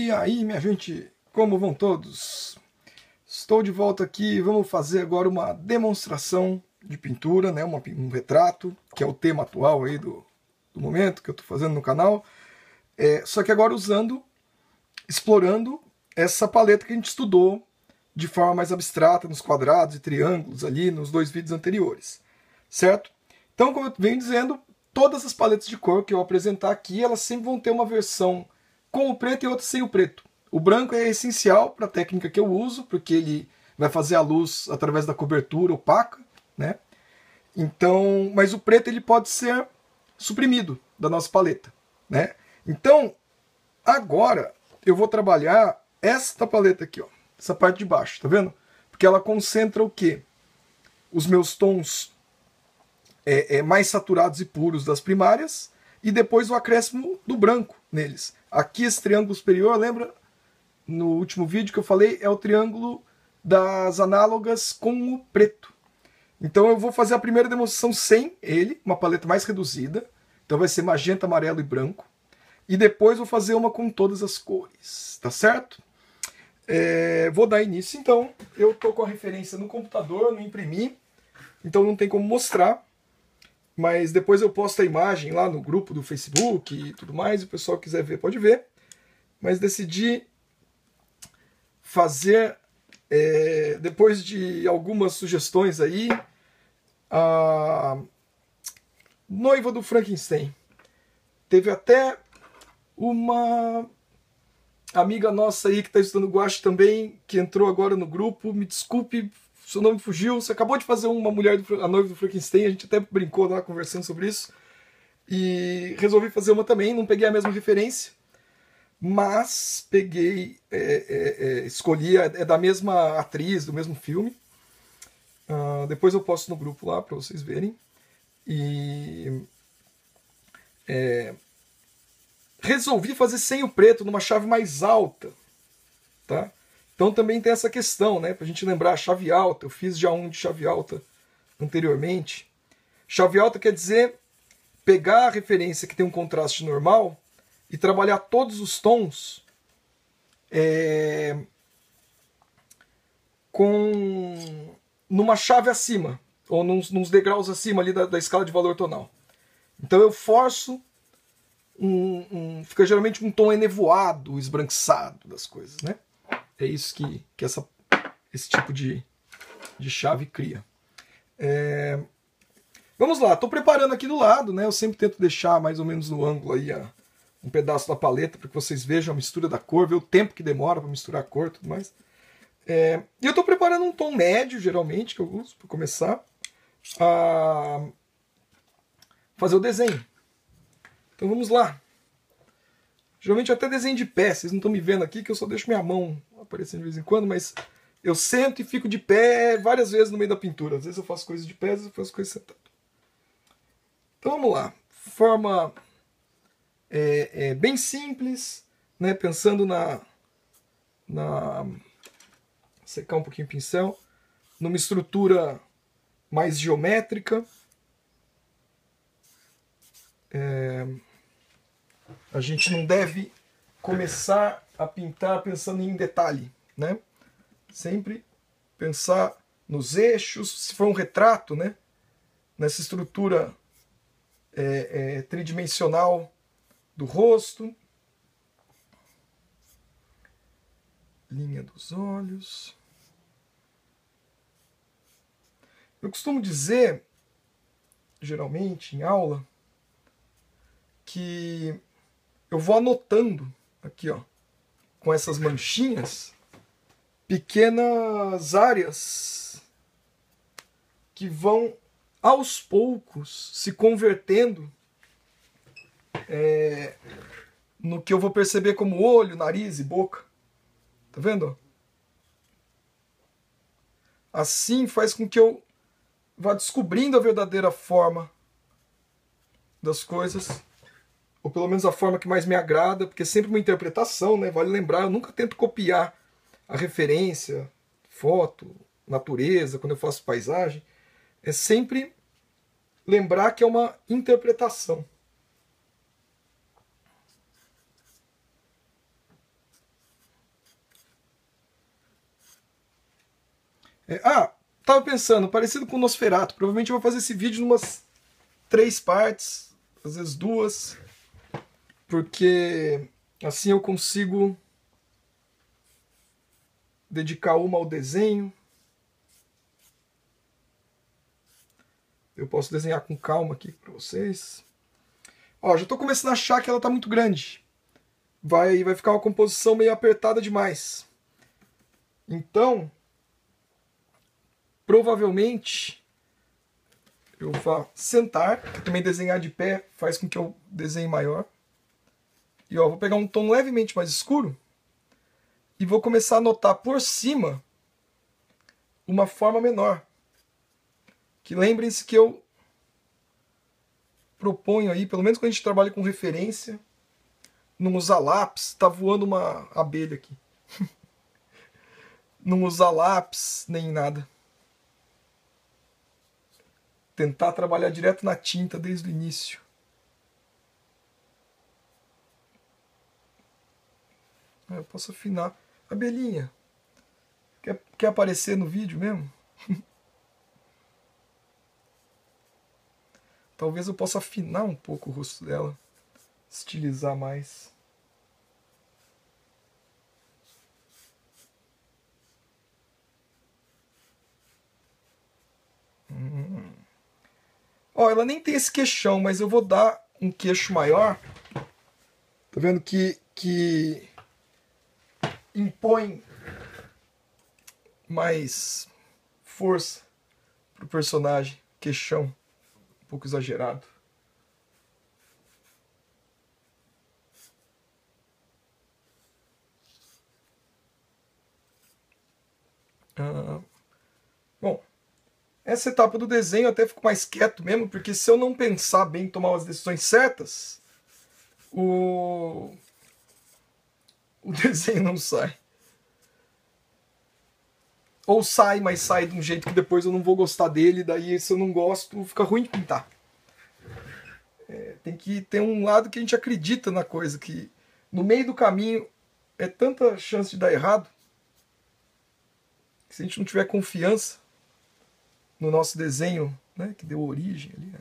E aí, minha gente, como vão todos? Estou de volta aqui, vamos fazer agora uma demonstração de pintura, né? Um retrato, que é o tema atual aí do momento que eu estou fazendo no canal. Só que agora explorando essa paleta que a gente estudou de forma mais abstrata, nos quadrados e triângulos ali, nos dois vídeos anteriores, certo? Então, como eu venho dizendo, todas as paletas de cor que eu apresentar aqui, elas sempre vão ter uma versão com o preto e outra sem o preto. O branco é essencial para a técnica que eu uso, porque ele vai fazer a luz através da cobertura opaca, né? Então, mas o preto ele pode ser suprimido da nossa paleta, né? Então, agora eu vou trabalhar esta paleta aqui, ó, essa parte de baixo, tá vendo? Porque ela concentra o quê? Os meus tons mais saturados e puros das primárias e depois o acréscimo do branco neles. Aqui esse triângulo superior, lembra? No último vídeo que eu falei, é o triângulo das análogas com o preto. Então eu vou fazer a primeira demonstração sem ele, uma paleta mais reduzida. Então vai ser magenta, amarelo e branco. E depois vou fazer uma com todas as cores, tá certo? Vou dar início então. Eu estou com a referência no computador, não imprimi, então não tem como mostrar. Mas depois eu posto a imagem lá no grupo do Facebook e tudo mais, e o pessoal que quiser ver pode ver. Mas decidi fazer, depois de algumas sugestões aí, a noiva do Frankenstein. Teve até uma amiga nossa aí que está estudando guache também, que entrou agora no grupo, me desculpe, seu nome fugiu, você acabou de fazer uma mulher, a noiva do Frankenstein, a gente até brincou lá conversando sobre isso, e resolvi fazer uma também, não peguei a mesma referência, mas peguei, escolhi, é da mesma atriz, do mesmo filme. Depois eu posto no grupo lá para vocês verem. E resolvi fazer sem o preto, numa chave mais alta, tá? Então também tem essa questão, né? Pra gente lembrar, chave alta, eu fiz já um de chave alta anteriormente. Chave alta quer dizer pegar a referência que tem um contraste normal e trabalhar todos os tons numa chave acima, ou nos degraus acima ali da escala de valor tonal. Então eu forço, fica geralmente um tom enevoado, esbranquiçado das coisas, né? É isso que esse tipo de chave cria. Vamos lá, estou preparando aqui do lado, né? Eu sempre tento deixar mais ou menos no ângulo aí um pedaço da paleta para que vocês vejam a mistura da cor, ver o tempo que demora para misturar a cor e tudo mais. E eu estou preparando um tom médio, geralmente, que eu uso para começar a fazer o desenho. Então vamos lá. Geralmente eu até desenho de pé, vocês não estão me vendo aqui, que eu só deixo minha mão aparecendo de vez em quando, mas eu sento e fico de pé várias vezes no meio da pintura. Às vezes eu faço coisas de pé, às vezes eu faço coisas sentado. Então vamos lá. Forma bem simples, né? Pensando secar um pouquinho o pincel, numa estrutura mais geométrica. A gente não deve começar a pintar pensando em detalhe, né? Sempre pensar nos eixos, se for um retrato, né? Nessa estrutura tridimensional do rosto. Linha dos olhos. Eu costumo dizer, geralmente em aula, que eu vou anotando aqui, ó, com essas manchinhas, pequenas áreas que vão aos poucos se convertendo no que eu vou perceber como olho, nariz e boca. Tá vendo? Assim faz com que eu vá descobrindo a verdadeira forma das coisas, ou pelo menos a forma que mais me agrada, porque é sempre uma interpretação, né? Vale lembrar, eu nunca tento copiar a referência, foto, natureza, quando eu faço paisagem. É sempre lembrar que é uma interpretação. Tava pensando, parecido com o Nosferatu. Provavelmente eu vou fazer esse vídeo em umas 3 partes, às vezes 2, porque assim eu consigo dedicar uma ao desenho. Eu posso desenhar com calma aqui para vocês. Ó, já estou começando a achar que ela está muito grande. Vai ficar uma composição meio apertada demais. Então, provavelmente, eu vou sentar. Também desenhar de pé faz com que eu desenhe maior. E ó, vou pegar um tom levemente mais escuro e vou começar a anotar por cima uma forma menor. Que lembrem-se que eu proponho aí, pelo menos quando a gente trabalha com referência, não usar lápis. Tá voando uma abelha aqui. Não usar lápis nem nada. Tentar trabalhar direto na tinta desde o início. Eu posso afinar. Abelhinha, quer aparecer no vídeo mesmo? Talvez eu possa afinar um pouco o rosto dela. Estilizar mais. Ó, ela nem tem esse queixão, mas eu vou dar um queixo maior. Tá vendo que impõe mais força pro personagem. Queixão um pouco exagerado. Bom, essa etapa do desenho eu até fico mais quieto mesmo, porque se eu não pensar bem, tomar as decisões certas, o desenho não sai. Ou sai, mas sai de um jeito que depois eu não vou gostar dele, daí se eu não gosto, fica ruim de pintar. Tem que ter um lado que a gente acredita na coisa, que no meio do caminho é tanta chance de dar errado, que se a gente não tiver confiança no nosso desenho, né, que deu origem ali,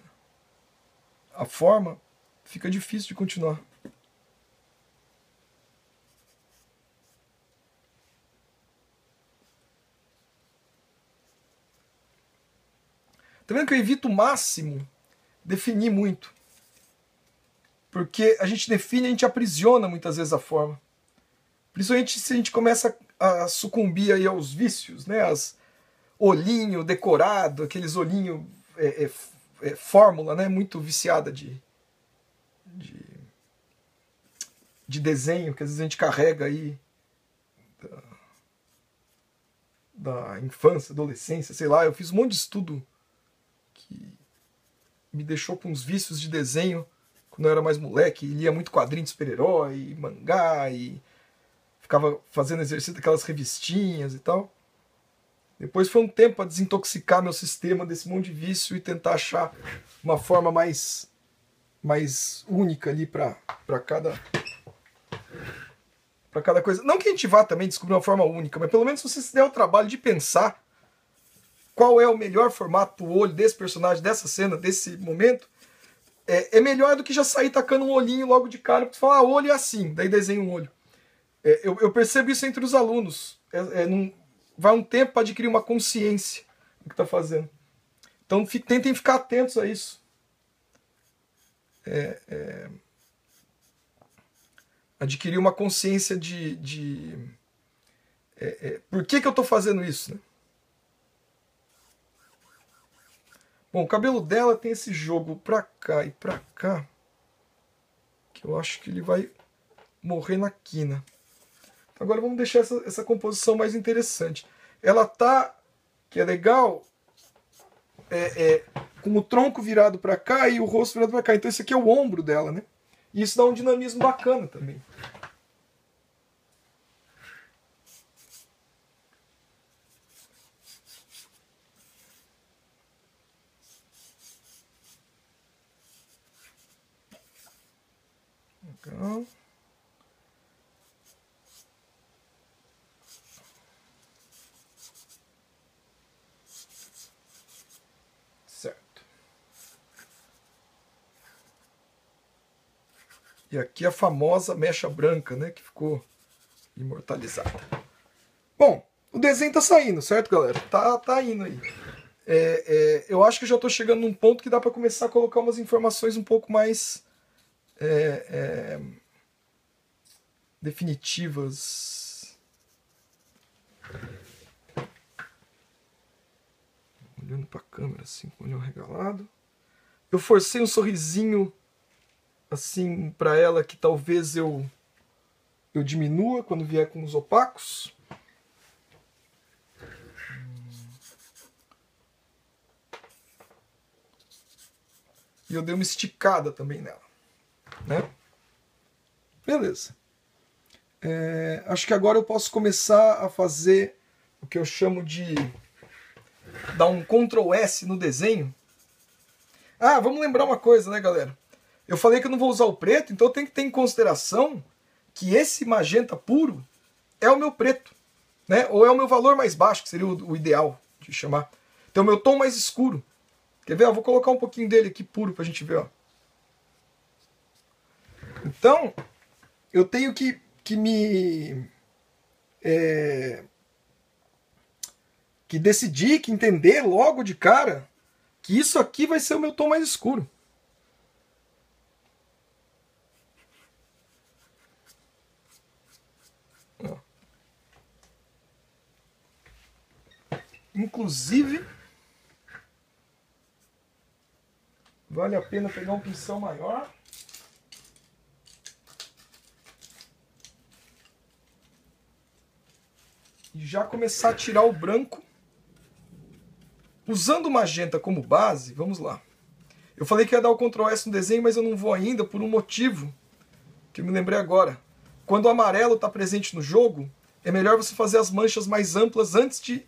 a forma, fica difícil de continuar. Tá vendo que eu evito o máximo definir muito? Porque a gente define, a gente aprisiona muitas vezes a forma. Principalmente se a gente começa a sucumbir aí aos vícios, né? As olhinho decorado, aqueles olhinho fórmula, né? Muito viciada de desenho, que às vezes a gente carrega aí da infância, adolescência, sei lá. Eu fiz um monte de estudo que me deixou com uns vícios de desenho quando eu era mais moleque, e lia muito quadrinho de super-herói, mangá, e ficava fazendo exercício daquelas revistinhas e tal. Depois foi um tempo para desintoxicar meu sistema desse monte de vício e tentar achar uma forma mais única ali para cada coisa. Não que a gente vá também descobrir uma forma única, mas pelo menos se você se der o trabalho de pensar qual é o melhor formato pro olho desse personagem, dessa cena, desse momento, é melhor do que já sair tacando um olhinho logo de cara, porque você fala, olho é assim, daí desenha um olho. Eu percebo isso entre os alunos. Vai um tempo para adquirir uma consciência do que está fazendo. Então tentem ficar atentos a isso. Adquirir uma consciência de por que eu estou fazendo isso, né? Bom, o cabelo dela tem esse jogo pra cá e pra cá, que eu acho que ele vai morrer na quina. Agora vamos deixar essa composição mais interessante. Ela tá, que é legal, com o tronco virado para cá e o rosto virado para cá. Então esse aqui é o ombro dela, né? E isso dá um dinamismo bacana também. Legal. E aqui a famosa mecha branca, né, que ficou imortalizada. Bom, o desenho tá saindo, certo, galera? Tá indo aí. Eu acho que eu já estou chegando num ponto que dá para começar a colocar umas informações um pouco mais definitivas. Olhando para a câmera assim, com o olho regalado. Eu forcei um sorrisinho assim para ela que talvez eu diminua quando vier com os opacos. E eu dei uma esticada também nela, né? Beleza. Acho que agora eu posso começar a fazer o que eu chamo de dar um Ctrl S no desenho. Ah, vamos lembrar uma coisa, né, galera? Eu falei que eu não vou usar o preto, então eu tenho que ter em consideração que esse magenta puro é o meu preto, né? Ou é o meu valor mais baixo, que seria o ideal de chamar. Então o meu tom mais escuro. Quer ver? Eu vou colocar um pouquinho dele aqui puro pra gente ver, ó. Então, eu tenho que me que decidir, que entender logo de cara que isso aqui vai ser o meu tom mais escuro. Ó. Inclusive, vale a pena pegar um pincel maior. E já começar a tirar o branco. Usando o magenta como base, vamos lá. Eu falei que ia dar o Ctrl S no desenho, mas eu não vou ainda por um motivo que eu me lembrei agora. Quando o amarelo está presente no jogo, é melhor você fazer as manchas mais amplas antes de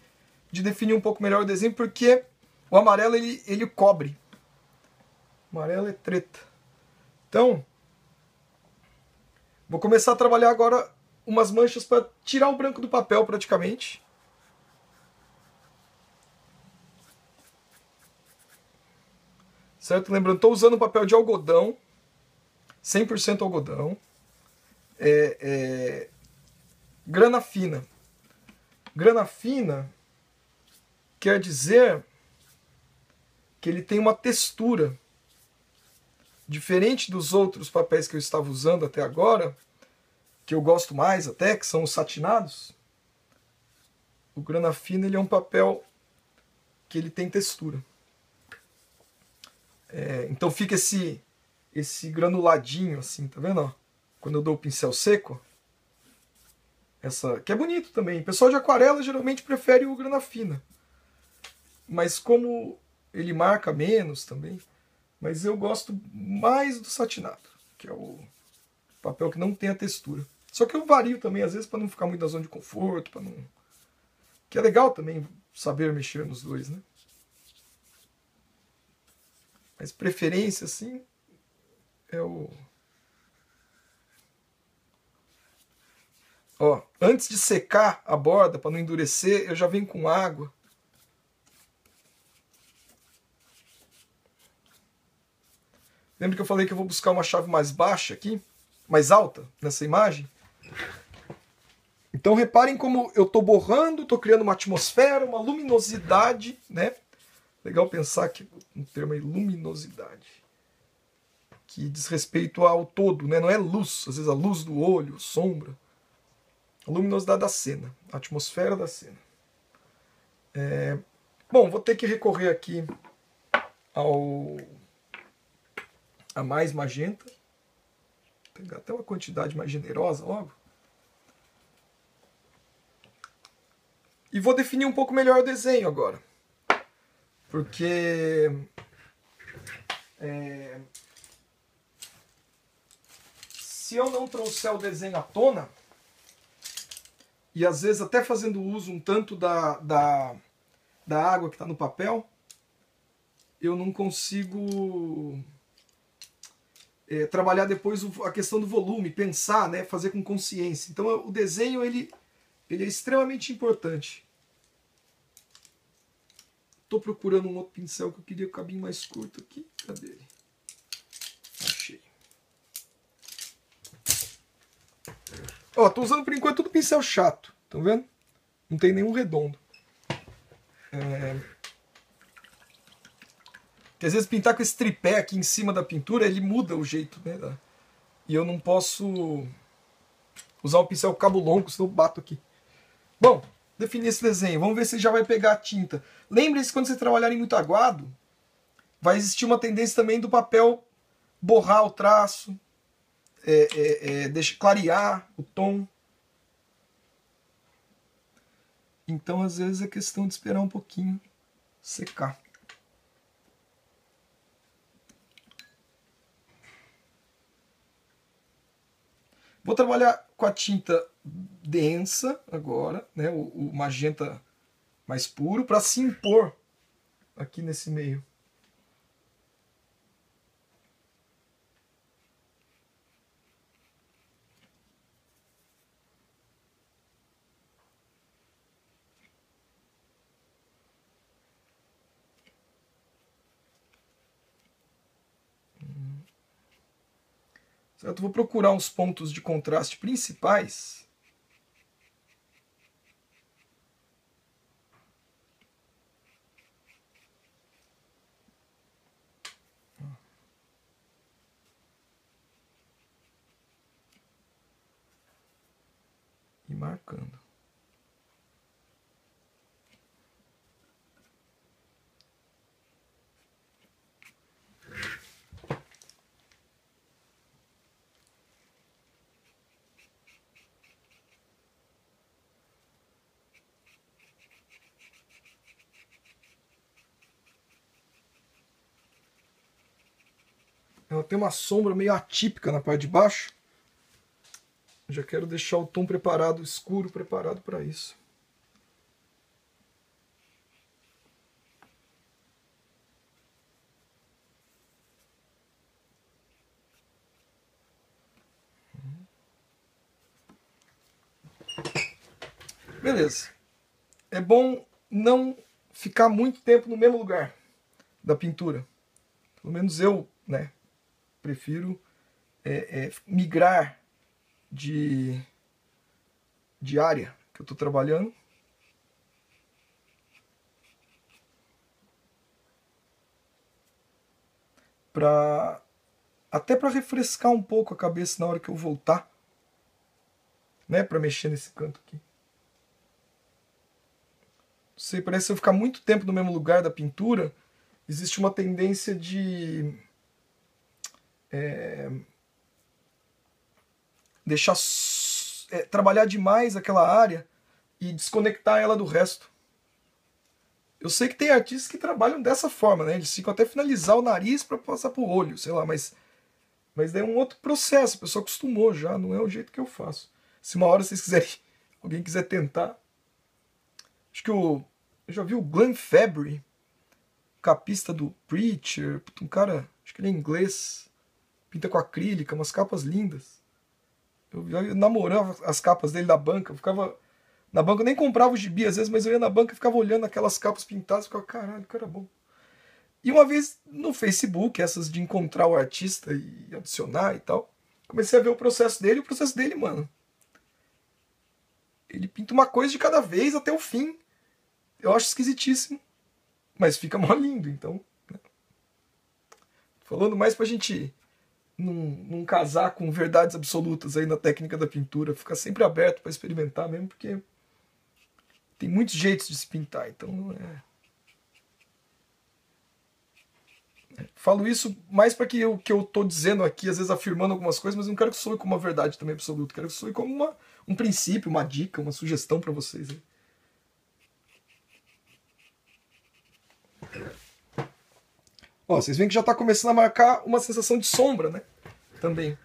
definir um pouco melhor o desenho, porque o amarelo ele cobre. O amarelo é treta. Então, vou começar a trabalhar agora umas manchas para tirar o branco do papel praticamente. Certo? Lembrando, estou usando papel de algodão, 100% algodão. Grana fina. Grana fina quer dizer que ele tem uma textura diferente dos outros papéis que eu estava usando até agora, que eu gosto mais até, que são os satinados. O grana fina ele é um papel que ele tem textura. Então fica esse granuladinho assim, tá vendo? Ó? Quando eu dou o pincel seco. Que é bonito também. O pessoal de aquarela geralmente prefere o grana fina. Mas como ele marca menos também. Mas eu gosto mais do satinado, que é o papel que não tem a textura. Só que eu vario também, às vezes, para não ficar muito na zona de conforto, para não. Que é legal também saber mexer nos dois, né? Mas preferência, assim, é o. Ó, antes de secar a borda, para não endurecer, eu já venho com água. Lembra que eu falei que eu vou buscar uma chave mais baixa aqui? Mais alta, nessa imagem? Então reparem como eu estou borrando, estou criando uma atmosfera, uma luminosidade, né? Legal pensar que um termo é luminosidade, que diz respeito ao todo, né? Não é luz, às vezes a luz do olho, sombra. A luminosidade da cena, a atmosfera da cena. Bom, vou ter que recorrer aqui a mais magenta. Vou pegar até uma quantidade mais generosa logo. E vou definir um pouco melhor o desenho agora. Porque se eu não trouxer o desenho à tona, e às vezes até fazendo uso um tanto da água que está no papel, eu não consigo trabalhar depois a questão do volume, pensar, né, fazer com consciência. Então o desenho ele é extremamente importante. Estou procurando um outro pincel que eu queria com o cabinho mais curto aqui. Cadê ele? Achei. Ó, tô usando por enquanto tudo pincel chato, estão vendo? Não tem nenhum redondo. Porque às vezes pintar com esse tripé aqui em cima da pintura, ele muda o jeito, né? E eu não posso usar um pincel cabo longo, senão eu bato aqui. Bom, defini esse desenho. Vamos ver se já vai pegar a tinta. Lembre-se, quando vocês trabalharem muito aguado, vai existir uma tendência também do papel borrar o traço, clarear o tom. Então, às vezes, é questão de esperar um pouquinho secar. Vou trabalhar com a tinta densa agora, né, o magenta mais puro, para se impor aqui nesse meio. Certo? Vou procurar uns pontos de contraste principais. E marcando. Ela tem uma sombra meio atípica na parte de baixo. Já quero deixar o tom preparado, escuro, preparado para isso. Beleza. É bom não ficar muito tempo no mesmo lugar da pintura. Pelo menos eu, né, prefiro migrar de área que eu estou trabalhando. Até para refrescar um pouco a cabeça na hora que eu voltar, né, para mexer nesse canto aqui. Não sei, parece que se eu ficar muito tempo no mesmo lugar da pintura, existe uma tendência de deixar trabalhar demais aquela área e desconectar ela do resto. Eu sei que tem artistas que trabalham dessa forma, né? Eles ficam até finalizar o nariz para passar pro olho, sei lá, mas daí é um outro processo, a pessoa acostumou já, não é o jeito que eu faço. Se uma hora vocês quiserem, alguém quiser tentar. Acho que eu já vi o Glenn Fabry, capista do Preacher, um cara, acho que ele é inglês, pinta com acrílica, umas capas lindas. Eu namorava as capas dele da banca, eu ficava na banca, eu nem comprava o gibi às vezes, mas eu ia na banca e ficava olhando aquelas capas pintadas e ficava, caralho, cara bom. E uma vez no Facebook, essas de encontrar o artista e adicionar e tal, comecei a ver o processo dele, e o processo dele, mano, ele pinta uma coisa de cada vez até o fim. Eu acho esquisitíssimo, mas fica mó lindo, então. Né? Falando mais pra gente não casar com verdades absolutas aí na técnica da pintura, ficar sempre aberto para experimentar mesmo, porque tem muitos jeitos de se pintar, então falo isso mais para que o que eu tô dizendo aqui, às vezes afirmando algumas coisas, mas não quero que soe como uma verdade também absoluta, quero que soe como um princípio, uma dica, uma sugestão para vocês. Aí. Ó, vocês veem que já está começando a marcar uma sensação de sombra, né? Também.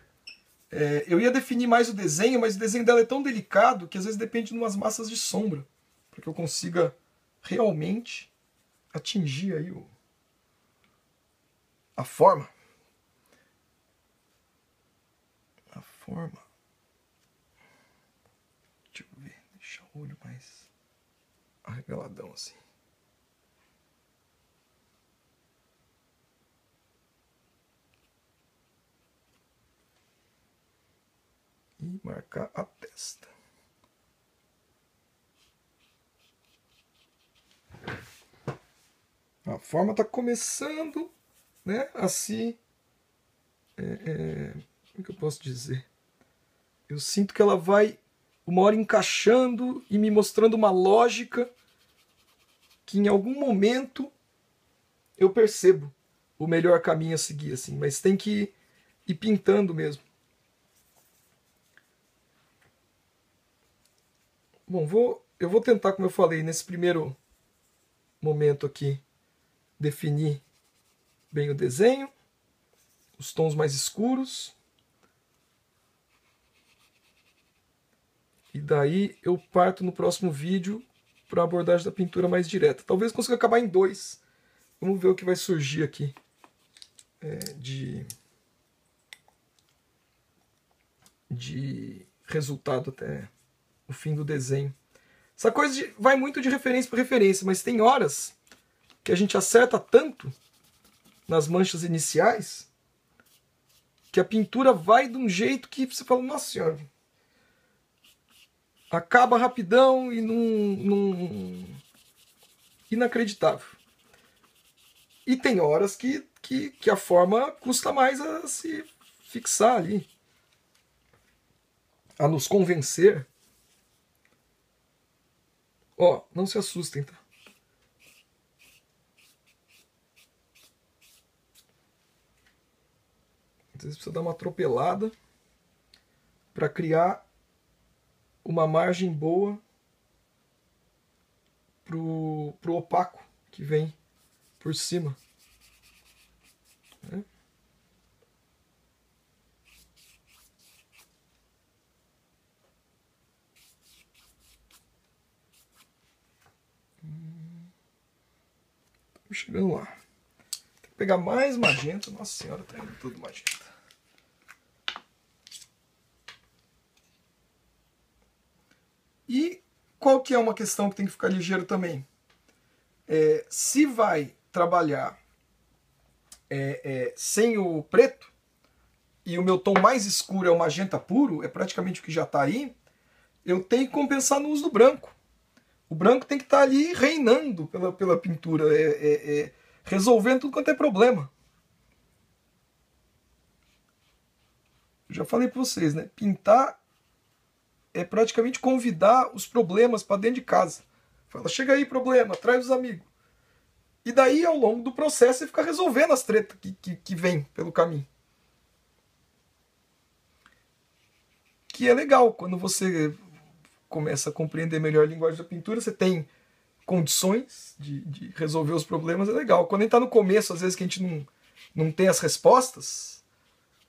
Eu ia definir mais o desenho, mas o desenho dela é tão delicado que às vezes depende de umas massas de sombra, para que eu consiga realmente atingir aí a forma. A forma. Deixa eu ver, deixar o olho mais arregaladão assim. e marcar a testa. A forma está começando, né, a se... como que eu posso dizer? Eu sinto que ela vai uma hora encaixando e me mostrando uma lógica que em algum momento eu percebo o melhor caminho a seguir, assim, mas tem que ir pintando mesmo. Bom, eu vou tentar, como eu falei, nesse primeiro momento aqui, definir bem o desenho, os tons mais escuros. E daí eu parto no próximo vídeo para a abordagem da pintura mais direta. Talvez consiga acabar em 2. Vamos ver o que vai surgir aqui de resultado até o fim do desenho. Essa coisa vai muito de referência para referência, mas tem horas que a gente acerta tanto nas manchas iniciais que a pintura vai de um jeito que você fala, nossa senhora, acaba rapidão e inacreditável. E tem horas que a forma custa mais a se fixar ali, a nos convencer. Ó, não se assustem, tá? Às vezes precisa dar uma atropelada para criar uma margem boa pro opaco que vem por cima. Né? Estamos chegando lá. Tem que pegar mais magenta. Nossa senhora, tá indo tudo magenta. E qual que é uma questão que tem que ficar ligeiro também? Se vai trabalhar sem o preto, e o meu tom mais escuro é o magenta puro, é praticamente o que já está aí, eu tenho que compensar no uso do branco. O branco tem que estar ali reinando pela pintura, resolvendo tudo quanto é problema. Eu já falei para vocês, né? Pintar é praticamente convidar os problemas para dentro de casa. Fala, chega aí, problema, traz os amigos. E daí, ao longo do processo, você fica resolvendo as tretas que vem pelo caminho. Que é legal, quando você começa a compreender melhor a linguagem da pintura, você tem condições de resolver os problemas, é legal. Quando a gente está no começo, às vezes que a gente não tem as respostas,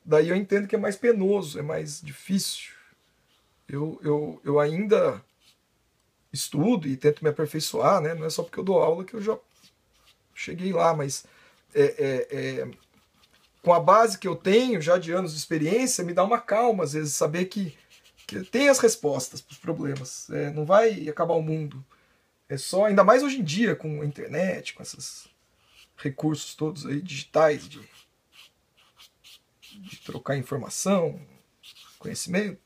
daí eu entendo que é mais penoso, é mais difícil. Eu ainda estudo e tento me aperfeiçoar, né? Não é só porque eu dou aula que eu já cheguei lá, mas com a base que eu tenho, já de anos de experiência, me dá uma calma, às vezes, saber que tem as respostas para os problemas. Não vai acabar o mundo. É só, ainda mais hoje em dia, com a internet, com esses recursos todos aí digitais de trocar informação, conhecimento.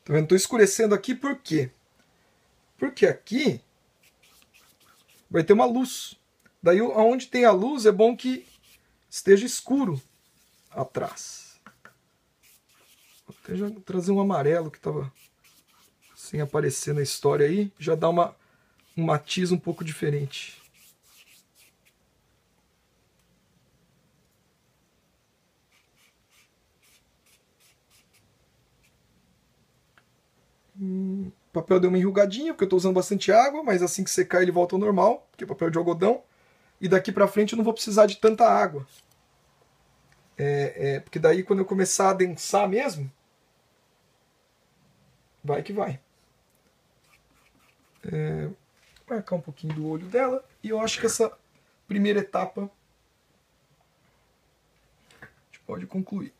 Tá vendo? Estou escurecendo aqui por quê? Porque aqui vai ter uma luz. Daí, onde tem a luz, é bom que esteja escuro atrás. Vou até já trazer um amarelo que estava sem aparecer na história aí. Já dá um matiz um pouco diferente. O papel deu uma enrugadinha, porque eu estou usando bastante água, mas assim que secar ele volta ao normal, porque é papel de algodão. E daqui para frente eu não vou precisar de tanta água. Porque daí quando eu começar a adensar mesmo, vai que vai. Marcar um pouquinho do olho dela. E eu acho que essa primeira etapa a gente pode concluir.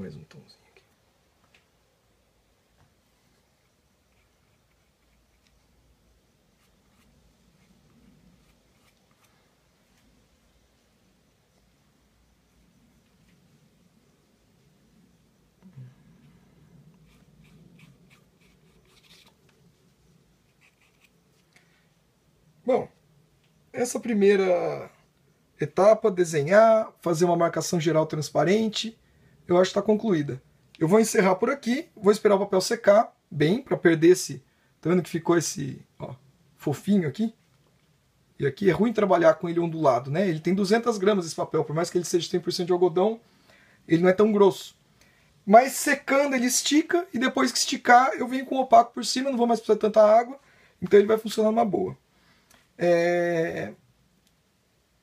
mais um tomzinho aqui. Bom, essa primeira etapa, desenhar, fazer uma marcação geral transparente, eu acho que está concluída. Eu vou encerrar por aqui, vou esperar o papel secar bem, para perder esse... Tá vendo que ficou esse fofinho aqui? E aqui é ruim trabalhar com ele ondulado, né? Ele tem 200 gramas esse papel, por mais que ele seja 100% de algodão, ele não é tão grosso. Mas secando ele estica, e depois que esticar eu venho com o opaco por cima, não vou mais precisar de tanta água, então ele vai funcionar numa boa.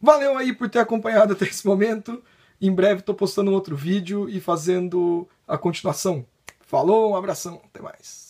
Valeu aí por ter acompanhado até esse momento. Em breve estou postando um outro vídeo e fazendo a continuação. Falou, um abração, até mais.